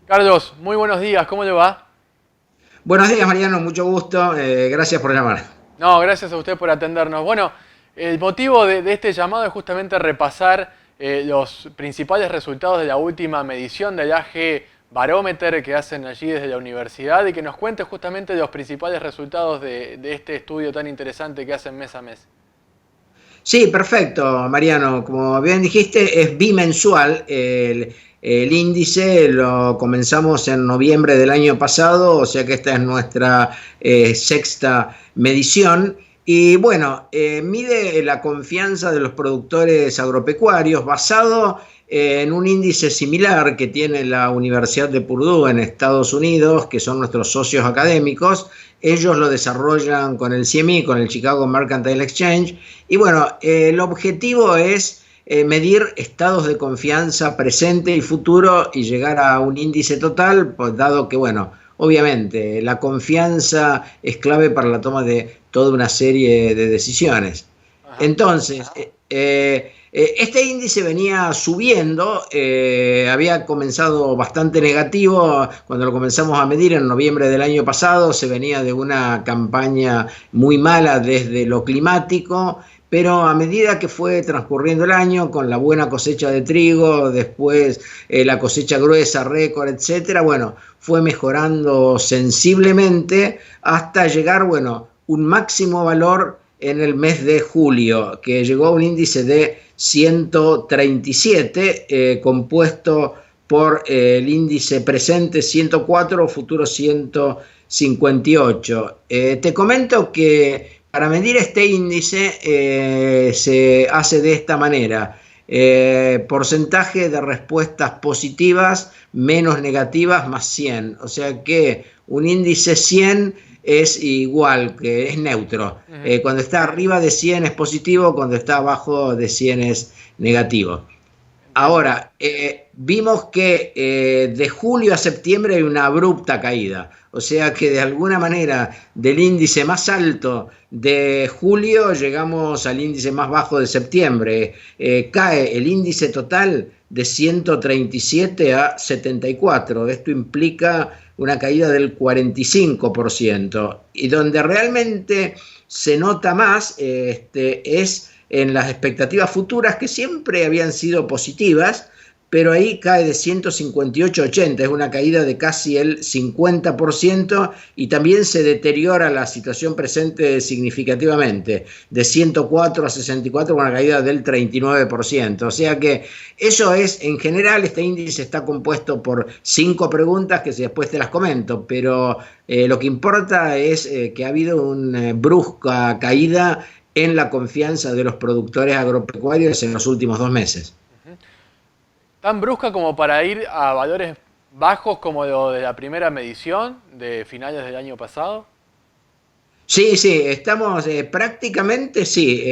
Carlos, muy buenos días, ¿cómo le va? Buenos días, Mariano, mucho gusto. Gracias por llamar. No, gracias a usted por atendernos. Bueno, el motivo de este llamado es justamente repasar los principales resultados de la última medición del AG Barometer que hacen allí desde la universidad y que nos cuente justamente los principales resultados de este estudio tan interesante que hacen mes a mes. Sí, perfecto, Mariano. Como bien dijiste, es bimensual. El índice lo comenzamos en noviembre del año pasado, o sea que esta es nuestra sexta medición. Y bueno, mide la confianza de los productores agropecuarios basado en un índice similar que tiene la Universidad de Purdue en Estados Unidos, que son nuestros socios académicos. Ellos lo desarrollan con el CME, con el Chicago Mercantile Exchange. Y bueno, el objetivo es medir estados de confianza presente y futuro y llegar a un índice total, pues dado que, bueno, obviamente la confianza es clave para la toma de toda una serie de decisiones. Ajá. Entonces, este índice venía subiendo, había comenzado bastante negativo cuando lo comenzamos a medir en noviembre del año pasado, se venía de una campaña muy mala desde lo climático, pero a medida que fue transcurriendo el año, con la buena cosecha de trigo, después la cosecha gruesa, récord, etcétera, bueno, fue mejorando sensiblemente hasta llegar, bueno, un máximo valor en el mes de julio, que llegó a un índice de 137, compuesto por el índice presente 104, futuro 158. Te comento que para medir este índice se hace de esta manera. Porcentaje de respuestas positivas menos negativas más 100. O sea que un índice 100 es igual, que es neutro. Ujú. Cuando está arriba de 100 es positivo, cuando está abajo de 100 es negativo. Entiendo. Ahora, vimos que de julio a septiembre hay una abrupta caída, o sea que de alguna manera del índice más alto de julio llegamos al índice más bajo de septiembre. Cae el índice total de 137 a 74. Esto implica una caída del 45%. Y donde realmente se nota más es en las expectativas futuras, que siempre habían sido positivas, pero ahí cae de 158 a 80, es una caída de casi el 50%, y también se deteriora la situación presente significativamente, de 104 a 64, una caída del 39%. O sea que eso es, en general, este índice está compuesto por 5 preguntas que después te las comento, pero lo que importa es que ha habido una brusca caída en la confianza de los productores agropecuarios en los últimos 2 meses. Ujú. ¿Tan brusca como para ir a valores bajos como lo de la primera medición de finales del año pasado? Sí, sí, estamos prácticamente sí,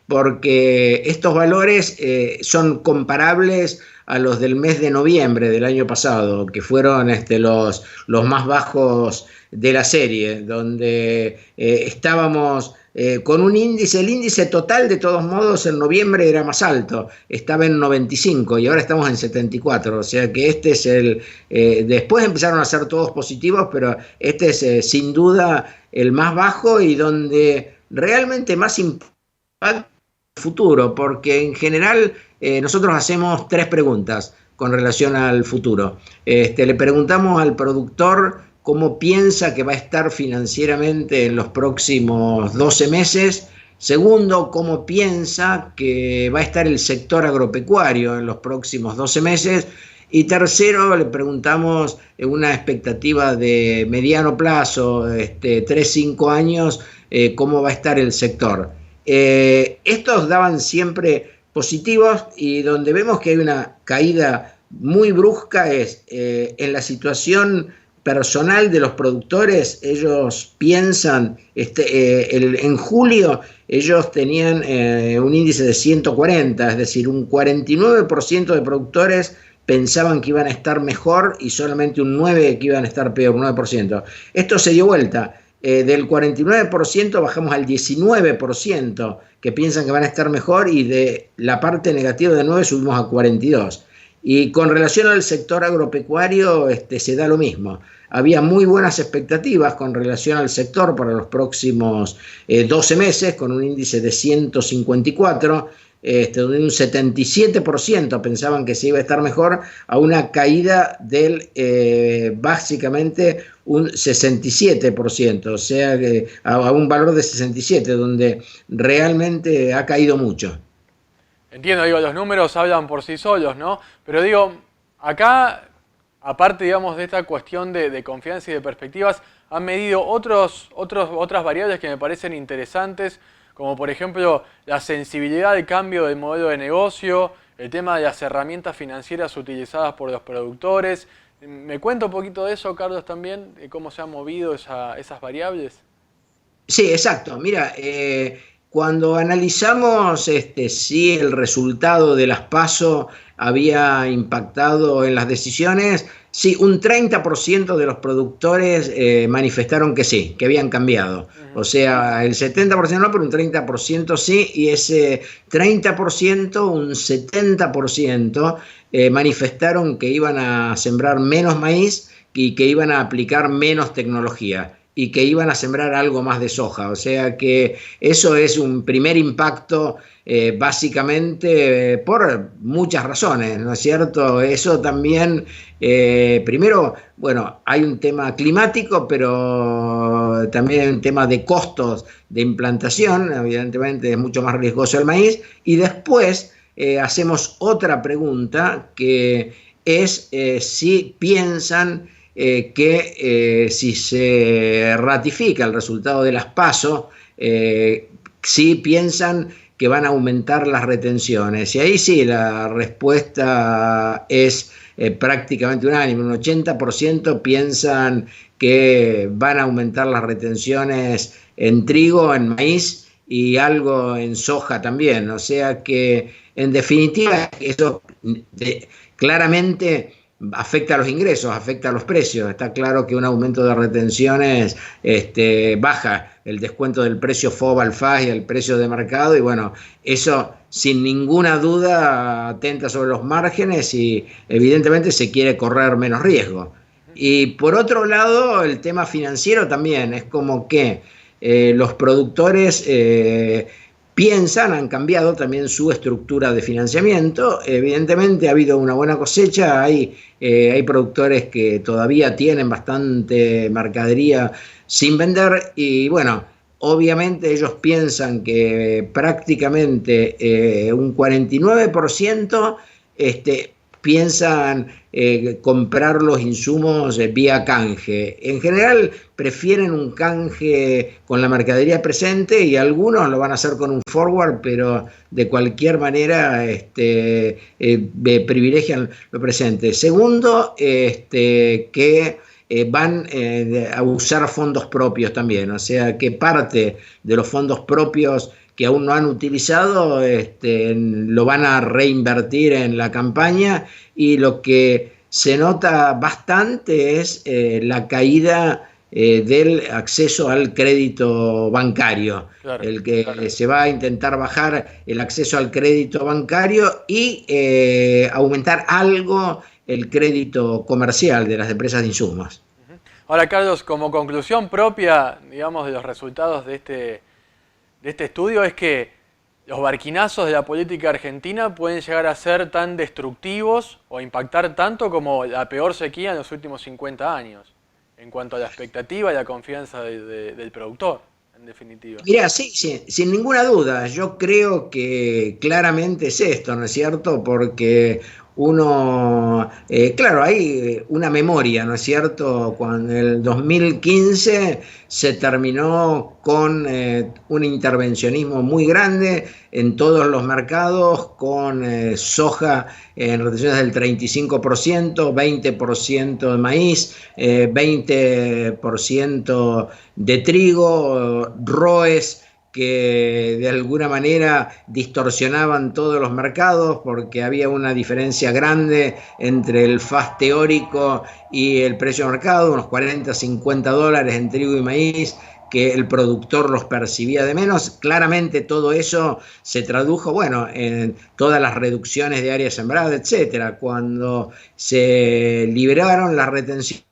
porque estos valores son comparables a los del mes de noviembre del año pasado, que fueron los más bajos de la serie, donde estábamos con un índice, el índice total de todos modos en noviembre era más alto, estaba en 95 y ahora estamos en 74, o sea que este es después empezaron a ser todos positivos, pero este es sin duda el más bajo y donde realmente más impacta el futuro, porque en general nosotros hacemos 3 preguntas con relación al futuro. Le preguntamos al productor cómo piensa que va a estar financieramente en los próximos 12 meses. Segundo, cómo piensa que va a estar el sector agropecuario en los próximos 12 meses. Y tercero, le preguntamos una expectativa de mediano plazo, 3, 5 años, cómo va a estar el sector. Estos daban siempre positivos, y donde vemos que hay una caída muy brusca es en la situación personal de los productores. Ellos piensan, en julio ellos tenían un índice de 140, es decir, un 49% de productores pensaban que iban a estar mejor y solamente un 9% que iban a estar peor, un 9%. Esto se dio vuelta. Del 49% bajamos al 19% que piensan que van a estar mejor, y de la parte negativa de 9 subimos a 42%. Y con relación al sector agropecuario, se da lo mismo. Había muy buenas expectativas con relación al sector para los próximos 12 meses, con un índice de 154, donde un 77% pensaban que se iba a estar mejor, a una caída del básicamente un 67%, o sea, a un valor de 67, donde realmente ha caído mucho. Entiendo, digo, los números hablan por sí solos, ¿no? Pero digo, acá, aparte, digamos, de esta cuestión de confianza y de perspectivas, han medido otras variables que me parecen interesantes, como por ejemplo la sensibilidad al cambio del modelo de negocio, el tema de las herramientas financieras utilizadas por los productores. ¿Me cuenta un poquito de eso, Carlos, también? De cómo se han movido esas variables. Sí, exacto. Mira, cuando analizamos si el resultado de las PASO había impactado en las decisiones, sí, un 30% de los productores manifestaron que sí, que habían cambiado. O sea, el 70% no, pero un 30% sí, y ese 30%, un 70% manifestaron que iban a sembrar menos maíz y que iban a aplicar menos tecnología y que iban a sembrar algo más de soja. O sea que eso es un primer impacto básicamente por muchas razones, ¿no es cierto? Eso también, primero, bueno, hay un tema climático, pero también hay un tema de costos de implantación, evidentemente es mucho más riesgoso el maíz, y después hacemos otra pregunta que es si piensan que si se ratifica el resultado de las PASO, si piensan que van a aumentar las retenciones. Y ahí sí, la respuesta es prácticamente unánime. Un 80% piensan que van a aumentar las retenciones en trigo, en maíz y algo en soja también. O sea que, en definitiva, eso claramente afecta a los ingresos, afecta a los precios. Está claro que un aumento de retenciones baja el descuento del precio FOB al FAS y el precio de mercado, y bueno, eso sin ninguna duda atenta sobre los márgenes y evidentemente se quiere correr menos riesgo. Y por otro lado, el tema financiero también, es como que los productores piensan, han cambiado también su estructura de financiamiento. Evidentemente ha habido una buena cosecha, hay productores que todavía tienen bastante mercadería sin vender y bueno, obviamente ellos piensan que prácticamente un 49% piensan comprar los insumos vía canje. En general prefieren un canje con la mercadería presente y algunos lo van a hacer con un forward, pero de cualquier manera privilegian lo presente. Segundo, que van a usar fondos propios también, o sea que parte de los fondos propios que aún no han utilizado, lo van a reinvertir en la campaña, y lo que se nota bastante es la caída del acceso al crédito bancario, claro, el que claro. Se va a intentar bajar el acceso al crédito bancario y aumentar algo el crédito comercial de las empresas de insumos. Ahora, Carlos, como conclusión propia, digamos, de los resultados de este estudio es que los barquinazos de la política argentina pueden llegar a ser tan destructivos o impactar tanto como la peor sequía en los últimos 50 años, en cuanto a la expectativa y la confianza del productor, en definitiva. Mira, sí, sin ninguna duda, yo creo que claramente es esto, ¿no es cierto? Porque uno, claro, hay una memoria, ¿no es cierto? Cuando en el 2015 se terminó con un intervencionismo muy grande en todos los mercados, con soja en retenciones del 35%, 20% de maíz, 20% de trigo, ROEs que de alguna manera distorsionaban todos los mercados porque había una diferencia grande entre el FAS teórico y el precio de mercado, unos $40, $50 en trigo y maíz, que el productor los percibía de menos. Claramente todo eso se tradujo, bueno, en todas las reducciones de área sembrada, etcétera. Cuando se liberaron las retenciones,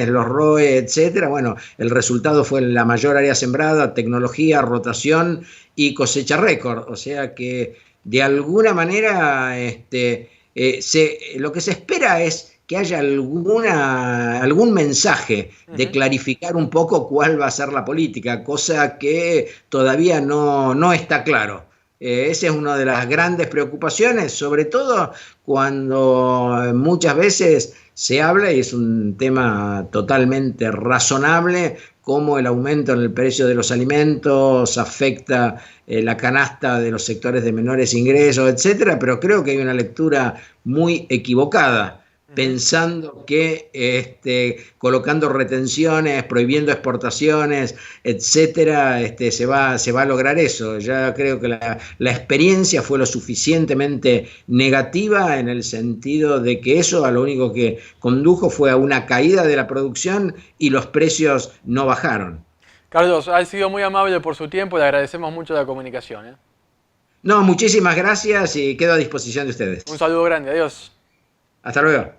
los ROE, etcétera, bueno, el resultado fue la mayor área sembrada, tecnología, rotación y cosecha récord. O sea que de alguna manera lo que se espera es que haya algún mensaje de clarificar un poco cuál va a ser la política, cosa que todavía no está claro. Esa es una de las grandes preocupaciones, sobre todo cuando muchas veces se habla, y es un tema totalmente razonable, cómo el aumento en el precio de los alimentos afecta la canasta de los sectores de menores ingresos, etcétera, pero creo que hay una lectura muy equivocada, pensando que colocando retenciones, prohibiendo exportaciones, etcétera, se va a lograr eso. Ya creo que la experiencia fue lo suficientemente negativa en el sentido de que eso a lo único que condujo fue a una caída de la producción y los precios no bajaron. Carlos, ha sido muy amable por su tiempo, le agradecemos mucho la comunicación, ¿eh? No, muchísimas gracias y quedo a disposición de ustedes. Un saludo grande, adiós. Hasta luego.